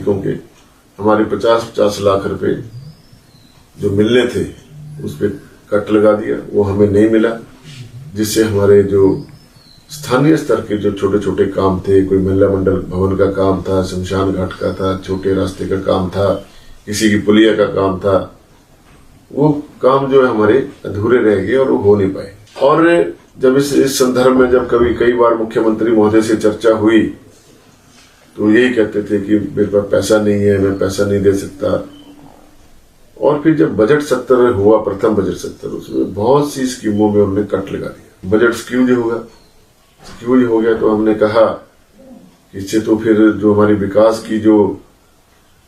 विधायकों के हमारे 50-50 लाख रुपए जो मिलने थे उस पर कट लगा दिया, वो हमें नहीं मिला, जिससे हमारे जो स्थानीय स्तर के जो छोटे छोटे काम थे, कोई महिला मंडल भवन का काम था, शमशान घाट का था, छोटे रास्ते का काम था, किसी की पुलिया का काम था, वो काम जो है हमारे अधूरे रह गए और वो हो नहीं पाए। और जब इस संदर्भ में जब कई बार मुख्यमंत्री महोदय से चर्चा हुई तो यही कहते थे कि मेरे पास पैसा नहीं है, मैं पैसा नहीं दे सकता। और फिर जब बजट सत्र हुआ, प्रथम बजट सत्र, उसमें बहुत सी स्कीमों में उन्होंने कट लगा दिया। बजट स्क्यूज हो गया तो हमने कहा कि इससे तो फिर जो हमारी विकास की जो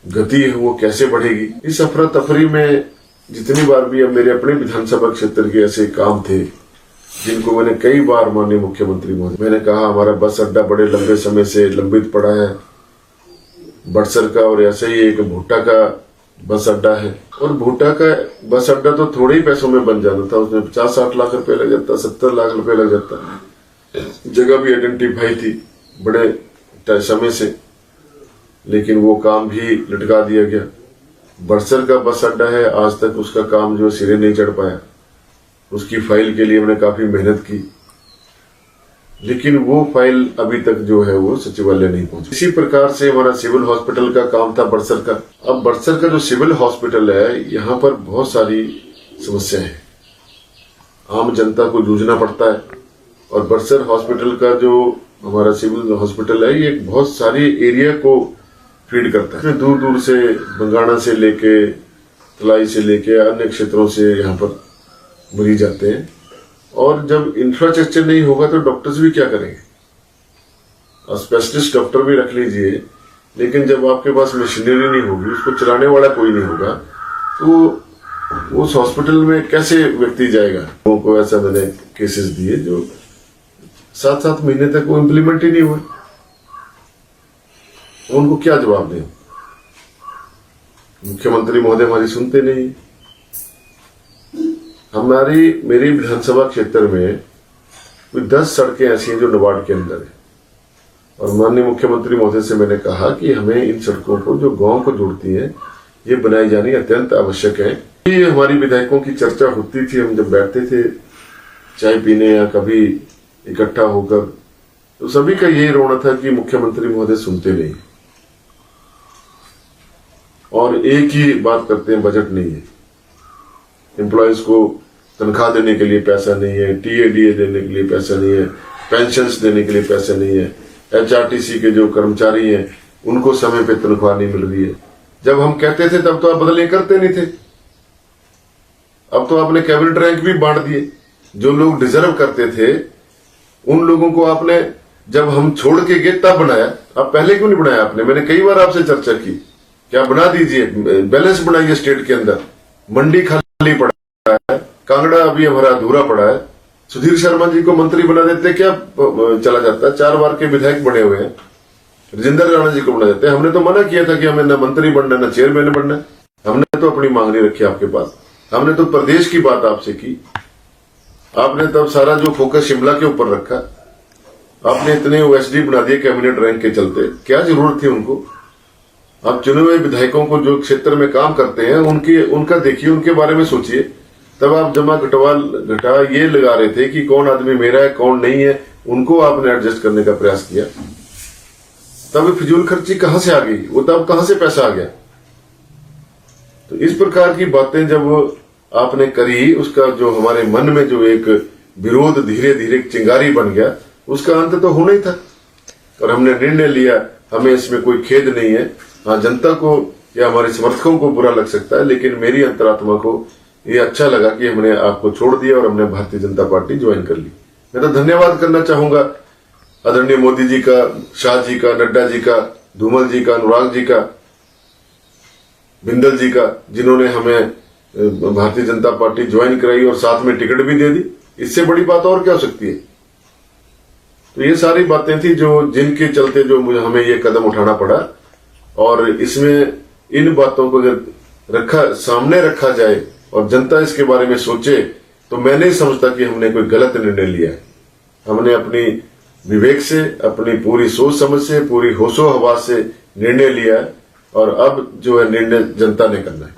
गति है वो कैसे बढ़ेगी। इस अफरा तफरी में जितनी बार भी अब मेरे अपने विधानसभा क्षेत्र के ऐसे काम थे जिनको मैंने कई बार माननीय मुख्यमंत्री महोदय, मैंने कहा हमारा बस अड्डा बड़े लंबे समय से लंबित पड़ा है, बड़सर का, और ऐसे ही एक भुट्टा का बस अड्डा है। और भुट्टा का बस अड्डा तो थोड़े ही पैसों में बन जाना था, उसमें 50-60 लाख रुपए लग जाता, 70 लाख रुपए लग जाता। जगह भी आइडेंटिफाई थी बड़े समय से, लेकिन वो काम भी लटका दिया गया। बड़सर का बस अड्डा है, आज तक उसका काम जो सिरे नहीं चढ़ पाया। उसकी फाइल के लिए हमने काफी मेहनत की, लेकिन वो फाइल अभी तक जो है वो सचिवालय नहीं पहुंची। इसी प्रकार से हमारा सिविल हॉस्पिटल का काम था बड़सर का। अब बड़सर का जो सिविल हॉस्पिटल है, यहाँ पर बहुत सारी समस्याएं हैं, आम जनता को जूझना पड़ता है। और बड़सर हॉस्पिटल का जो हमारा सिविल हॉस्पिटल है, ये बहुत सारी एरिया को फीड करता है। दूर दूर से, बंगाणा से लेके, तलाई से लेके अन्य क्षेत्रों से यहाँ पर मरीज आते हैं। और जब इंफ्रास्ट्रक्चर नहीं होगा तो डॉक्टर्स भी क्या करेंगे। और स्पेशलिस्ट डॉक्टर भी रख लीजिए, लेकिन जब आपके पास मशीनरी नहीं होगी, उसको चलाने वाला कोई नहीं होगा, तो उस हॉस्पिटल में कैसे व्यक्ति जाएगा। लोगों को ऐसा मैंने केसेस दिए जो 7-7 महीने तक वो इम्प्लीमेंट ही नहीं हुए। उनको क्या जवाब दें। मुख्यमंत्री महोदय हमारी सुनते नहीं। मेरी विधानसभा क्षेत्र में कोई 10 सड़कें ऐसी हैं जो नाबार्ड के अंदर है। और माननीय मुख्यमंत्री महोदय से मैंने कहा कि हमें इन सड़कों को जो गांव को जोड़ती हैं, ये बनाई जानी अत्यंत आवश्यक है। ये हमारी विधायकों की चर्चा होती थी, हम जब बैठते थे चाय पीने या कभी इकट्ठा होकर, तो सभी का यही रोना था कि मुख्यमंत्री महोदय सुनते नहीं और एक ही बात करते हैं, बजट नहीं है, एम्प्लॉयज को तनख्वाह देने के लिए पैसा नहीं है, टीएडीए देने के लिए पैसा नहीं है, पेंशन्स देने के लिए पैसा नहीं है, एचआरटीसी के जो कर्मचारी हैं उनको समय पे तनख्वाह नहीं मिल रही है। जब हम कहते थे तब तो आप बदले करते नहीं थे। अब तो आपने कैबिनेट रैंक भी बांट दिए। जो लोग डिजर्व करते थे उन लोगों को आपने, जब हम छोड़ के गए तब बनाया। अब पहले क्यों नहीं बनाया आपने? मैंने कई बार आपसे चर्चा की, क्या बना दीजिए, बैलेंस बनाइए स्टेट के अंदर। मंडी खाली पड़ा है, कांगड़ा अभी हमारा अधूरा पड़ा है। सुधीर शर्मा जी को मंत्री बना देते, क्या चला जाता। 4 बार के विधायक बने हुए हैं। राजेंद्र राणा जी को बना देते। हमने तो मना किया था कि हमें न मंत्री बनना न चेयरमैन बनना। हमने तो अपनी मांग नहीं रखी आपके पास। हमने तो प्रदेश की बात आपसे की। आपने तब सारा जो फोकस शिमला के ऊपर रखा। आपने इतने ओएसडी बना दिए कैबिनेट रैंक के चलते, क्या जरूरत थी उनको। आप चुने हुए विधायकों को जो क्षेत्र में काम करते हैं उनका देखिए, उनके बारे में सोचिए। तब आप जमा घटा ये लगा रहे थे कि कौन आदमी मेरा है कौन नहीं है, उनको आपने एडजस्ट करने का प्रयास किया। तब फिजूल खर्ची कहां से आ गई, वो तब कहां से पैसा आ गया। तो इस प्रकार की बातें जब आपने करी, उसका जो हमारे मन में जो एक विरोध धीरे धीरे चिंगारी बन गया, उसका अंत तो होना ही था। और हमने निर्णय लिया, हमें इसमें कोई खेद नहीं है। हाँ, जनता को या हमारे समर्थकों को बुरा लग सकता है, लेकिन मेरी अंतरात्मा को ये अच्छा लगा कि हमने आपको छोड़ दिया और हमने भारतीय जनता पार्टी ज्वाइन कर ली। मैं तो धन्यवाद करना चाहूंगा आदरणीय मोदी जी का, शाह जी का, नड्डा जी का, धूमल जी का, अनुराग जी का, बिंदल जी का, जिन्होंने हमें भारतीय जनता पार्टी ज्वाइन कराई और साथ में टिकट भी दे दी। इससे बड़ी बात और क्या हो सकती है। तो ये सारी बातें थी जिनके चलते जो मुझे हमें ये कदम उठाना पड़ा। और इसमें इन बातों को अगर सामने रखा जाए और जनता इसके बारे में सोचे, तो मैं नहीं समझता कि हमने कोई गलत निर्णय लिया है। हमने अपनी विवेक से, अपनी पूरी सोच समझ से, पूरी होशो हवास से निर्णय लिया है। और अब जो है निर्णय जनता ने करना है।